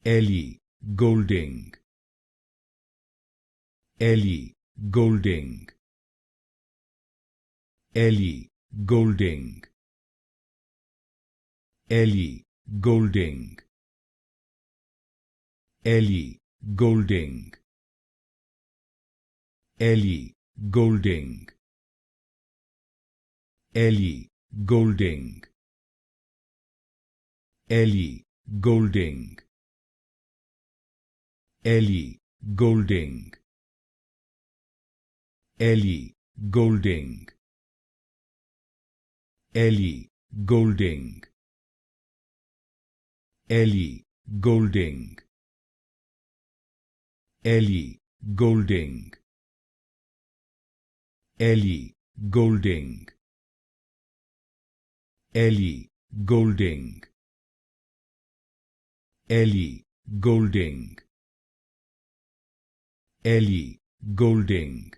Ellie Goulding, Ellie Goulding, Ellie Goulding, Ellie Goulding, Ellie Goulding, Ellie Goulding, Ellie Goulding, Ellie Goulding, Ellie Goulding, Ellie Goulding, Ellie Goulding, Ellie Goulding, Ellie Goulding, Ellie Goulding, Ellie Goulding, Ellie Goulding, Ellie Goulding,